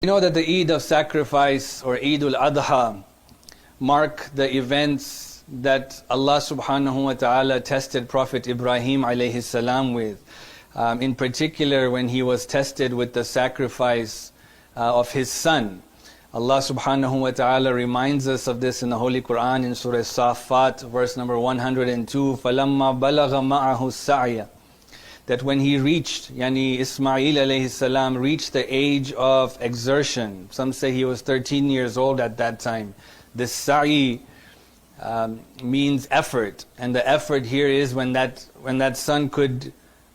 You know that the Eid of sacrifice or Eid Al Adha mark the events that Allah subhanahu wa ta'ala tested Prophet Ibrahim alayhi salam with. In particular when he was tested with the sacrifice of his son. Allah subhanahu wa ta'ala reminds us of this in the Holy Quran in Surah Safat, verse number 102, فَلَمَّا بَلَغَ مَعَهُ السَّعْيَ, that when he reached, yani Ismail alayhi salam reached the age of exertion. Some say he was 13 years old at that time. This sa'i means effort, and the effort here is when that son could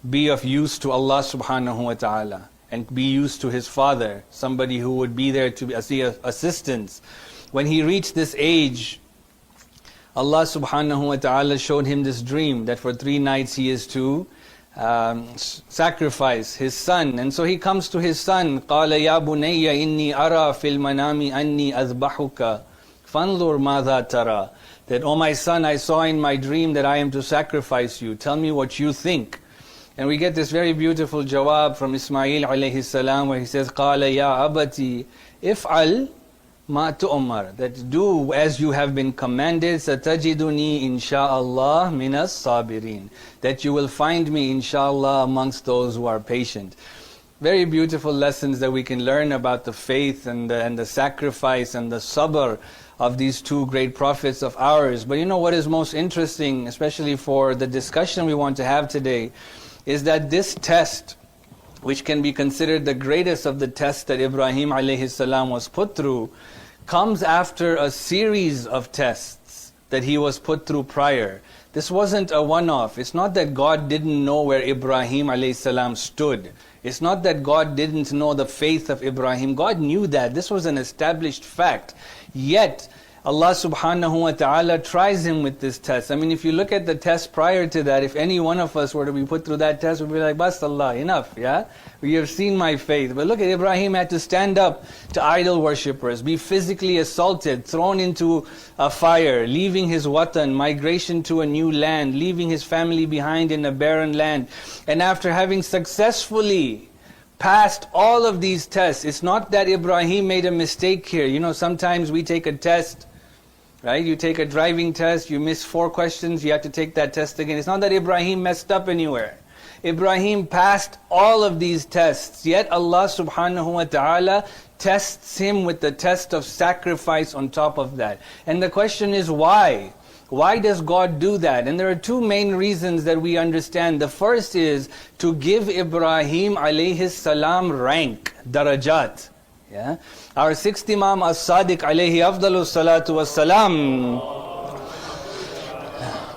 be of use to Allah subhanahu wa ta'ala and be used to his father, somebody who would be there to see assistance. When he reached this age, Allah subhanahu wa ta'ala showed him this dream that for 3 nights he is to sacrifice his son. And so he comes to his son, قَالَ يَا بُنَيَّ إِنِّي أَرَى فِي الْمَنَامِ أَنِّي أَذْبَحُكَ فَانْظُرْ مَاذَا تَرَى, that, oh my son, I saw in my dream that I am to sacrifice you. Tell me what you think. And we get this very beautiful jawab from Ismail alayhi salam where he says, قَالَ يَا أَبَتِي إِفْعَلْ مَا تُؤْمَرْ, that do as you have been commanded, سَتَجِدُنِي إِنْ شَاءَ اللَّهِ مِنَ الصَّابِرِينَ, that you will find me inshallah amongst those who are patient. Very beautiful lessons that we can learn about the faith and the sacrifice and the sabr of these two great prophets of ours. But you know what is most interesting, especially for the discussion we want to have today, is that this test, which can be considered the greatest of the tests that Ibrahim alayhi salam was put through, comes after a series of tests that he was put through prior. This wasn't a one-off. It's not that God didn't know where Ibrahim alayhi salam stood. It's not that God didn't know the faith of Ibrahim. God knew that. This was an established fact. Yet, Allah subhanahu wa ta'ala tries him with this test. I mean, if you look at the test prior to that, if any one of us were to be put through that test, we'd be like, Bas Allah, enough, yeah? We have seen my faith. But look at Ibrahim had to stand up to idol worshippers, be physically assaulted, thrown into a fire, leaving his watan, migration to a new land, leaving his family behind in a barren land. And after having successfully passed all of these tests, it's not that Ibrahim made a mistake here. You know, sometimes we take a test, right? You take a driving test, you miss 4 questions, you have to take that test again. It's not that Ibrahim messed up anywhere. Ibrahim passed all of these tests, yet Allah subhanahu wa ta'ala tests him with the test of sacrifice on top of that. And the question is why? Why does God do that? And there are 2 main reasons that we understand. The first is to give Ibrahim alayhi salam rank, darajat. Yeah? Our 6th Imam as-Sadiq alayhi afdalu salatu was-salam,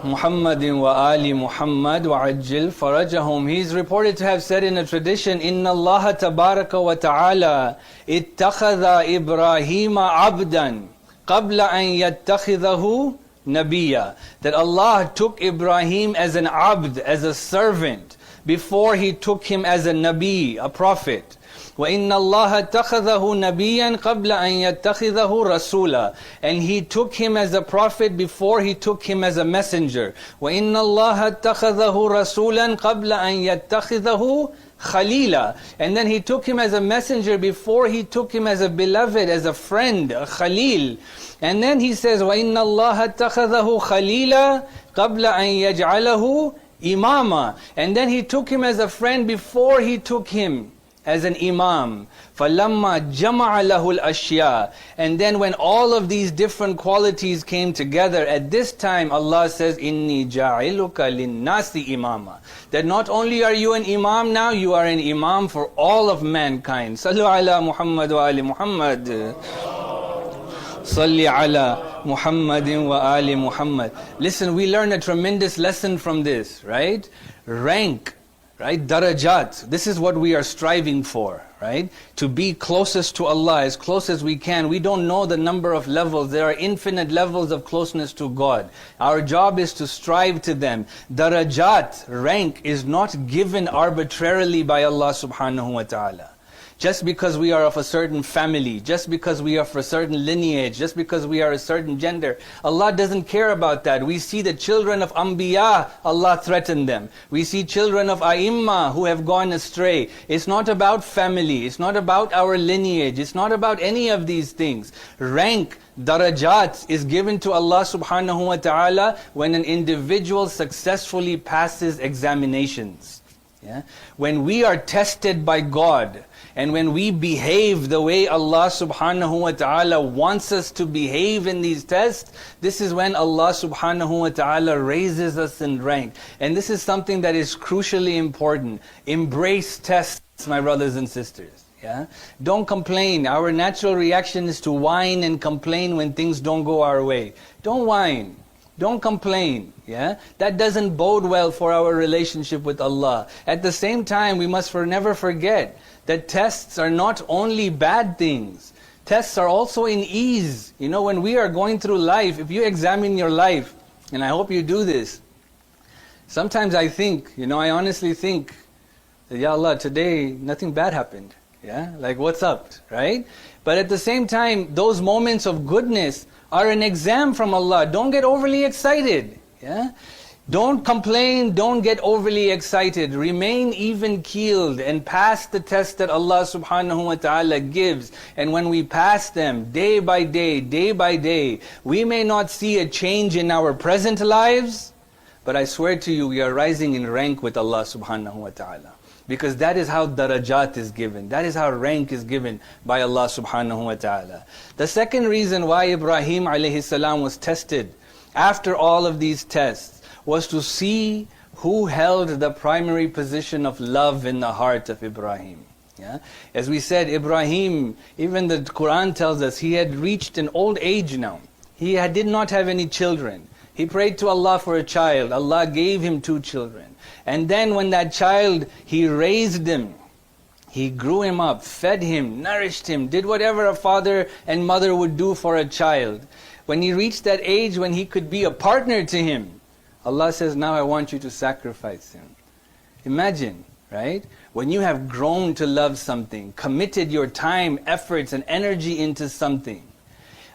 Muhammadin wa Ali Muhammad wa ajil farajahum, he is reported to have said in a tradition, Inna Allah tabaraka wa ta'ala ittakhadha Ibrahima abdan qabla an yattakhidahu Nabiya, that Allah took Ibrahim as an abd, as a servant, before He took him as a Nabi, a prophet. وَإِنَّ اللَّهَ اتَّخَذَهُ نَبِيًّا قَبْلَ أَن يَتَّخِذَهُ رَسُولًا, and He took him as a prophet before He took him as a messenger. وَإِنَّ اللَّهَ اتَّخَذَهُ رَسُولًا قَبْلَ أَن يَتَّخِذَهُ Khalila, and then He took him as a messenger before He took him as a beloved, as a friend, a Khalil. And then He says, وَإِنَّ اللَّهَ اتَّخَذَهُ خَلِيلًا قَبْلَ أَن يَجْعَلَهُ إِمَامًا, and then He took him as a friend before He took him as an imam. فَلَمَّا جَمَعَ لَهُ الْأَشْيَاء, and then when all of these different qualities came together, at this time Allah says, إِنِّي جَاعِلُكَ لِلنَّاسِ إِمَامًا, that not only are you an imam now, you are an imam for all of mankind. Sallu ala Muhammad wa ali Muhammad. Salli ala Muhammadin wa ali Muhammad. Listen, we learn a tremendous lesson from this, right? Rank, right? Darajat. This is what we are striving for, right? To be closest to Allah, as close as we can. We don't know the number of levels. There are infinite levels of closeness to God. Our job is to strive to them. Darajat, rank, is not given arbitrarily by Allah subhanahu wa ta'ala. just because we are of a certain family, just because we are of a certain lineage, just because we are a certain gender. Allah doesn't care about that. We see the children of Anbiya, Allah threatened them. We see children of A'immah who have gone astray. It's not about family, it's not about our lineage, it's not about any of these things. Rank, darajat is given to Allah subhanahu wa ta'ala when an individual successfully passes examinations. Yeah? When we are tested by God, and when we behave the way Allah subhanahu wa ta'ala wants us to behave in these tests, this is when Allah subhanahu wa ta'ala raises us in rank. And this is something that is crucially important. Embrace tests, my brothers and sisters. Yeah? Don't complain. Our natural reaction is to whine and complain when things don't go our way. Don't whine. Don't complain. Yeah? That doesn't bode well for our relationship with Allah. At the same time, we must never forget that tests are not only bad things. Tests are also in ease. You know, when we are going through life, if you examine your life, and I hope you do this, sometimes I think, I honestly think that, Ya Allah, today nothing bad happened. Yeah, like what's up, right? But at the same time, those moments of goodness are an exam from Allah. Don't get overly excited. Yeah? Don't complain, don't get overly excited. Remain even-keeled and pass the test that Allah subhanahu wa ta'ala gives. And when we pass them day by day, we may not see a change in our present lives, but I swear to you, we are rising in rank with Allah subhanahu wa ta'ala. Because that is how darajat is given. That is how rank is given by Allah subhanahu wa ta'ala. The second reason why Ibrahim alayhi salam was tested after all of these tests was to see who held the primary position of love in the heart of Ibrahim. Yeah? As we said, Ibrahim, even the Quran tells us, he had reached an old age now. He did not have any children. He prayed to Allah for a child. Allah gave him 2 children. And then when that child, he raised him, he grew him up, fed him, nourished him, did whatever a father and mother would do for a child. When he reached that age when he could be a partner to him, Allah says, now I want you to sacrifice him. Imagine, right? When you have grown to love something, committed your time, efforts and energy into something,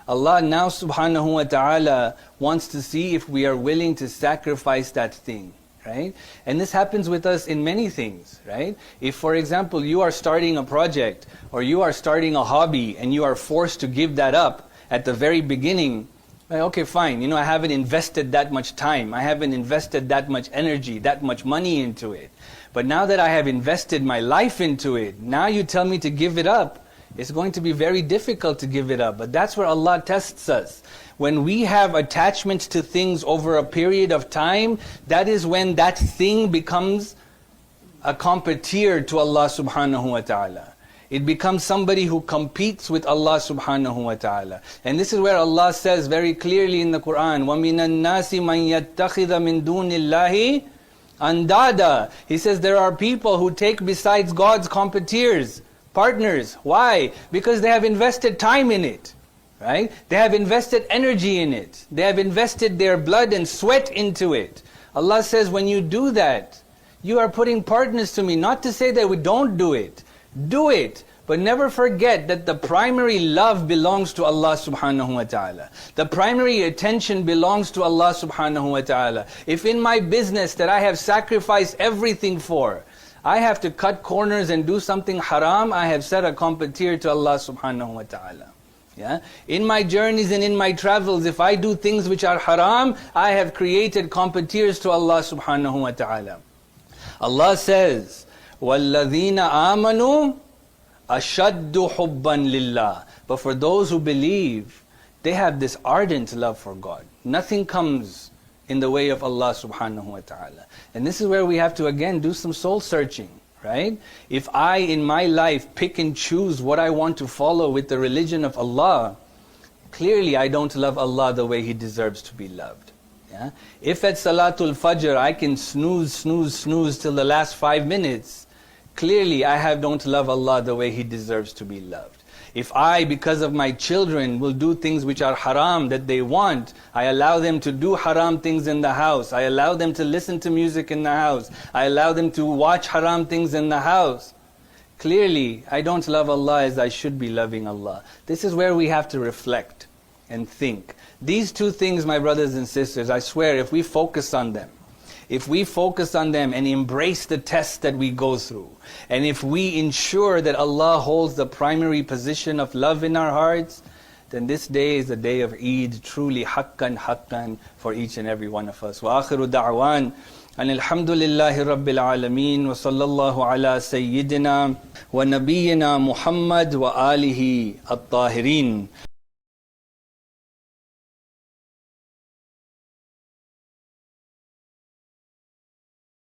Allah now subhanahu wa ta'ala wants to see if we are willing to sacrifice that thing. Right? And this happens with us in many things, right? If, for example, you are starting a project or you are starting a hobby and you are forced to give that up at the very beginning, okay, fine, I haven't invested that much time, I haven't invested that much energy, that much money into it. But now that I have invested my life into it, now you tell me to give it up, it's going to be very difficult to give it up. But that's where Allah tests us. When we have attachments to things over a period of time, that is when that thing becomes a competitor to Allah subhanahu wa ta'ala. It becomes somebody who competes with Allah subhanahu wa ta'ala. And this is where Allah says very clearly in the Quran, وَمِنَ النَّاسِ مَنْ يَتَّخِذَ مِن دُونِ اللَّهِ أَنْدَادًا. He says there are people who take besides God's competitors, partners. Why? Because they have invested time in it. Right? They have invested energy in it. They have invested their blood and sweat into it. Allah says, when you do that, you are putting partners to me. Not to say that we don't do it. Do it. But never forget that the primary love belongs to Allah subhanahu wa ta'ala. The primary attention belongs to Allah subhanahu wa ta'ala. If in my business that I have sacrificed everything for, I have to cut corners and do something haram, I have set a competitor to Allah subhanahu wa ta'ala. Yeah? In my journeys and in my travels, if I do things which are haram, I have created competitors to Allah subhanahu wa ta'ala. Allah says, وَالَّذِينَ آمَنُوا أَشَدُّ حُبًّا لِلَّهِ. But for those who believe, they have this ardent love for God. Nothing comes in the way of Allah subhanahu wa ta'ala. And this is where we have to again do some soul searching. Right? If I in my life pick and choose what I want to follow with the religion of Allah, clearly I don't love Allah the way He deserves to be loved. Yeah? If at Salatul Fajr I can snooze till the last 5 minutes, clearly I don't love Allah the way He deserves to be loved. If I, because of my children, will do things which are haram that they want, I allow them to do haram things in the house, I allow them to listen to music in the house, I allow them to watch haram things in the house, Clearly, I don't love Allah as I should be loving Allah. This is where we have to reflect and think. These two things, my brothers and sisters, I swear, if we focus on them, and embrace the tests that we go through, and if we ensure that Allah holds the primary position of love in our hearts, then this day is a day of Eid, truly haqqan for each and every one of us. Wa akhiru da'wan and alhamdulillahi rabbil alameen wa sallallahu ala sayyidina wa nabiyyina Muhammad wa alihi at-tahirin.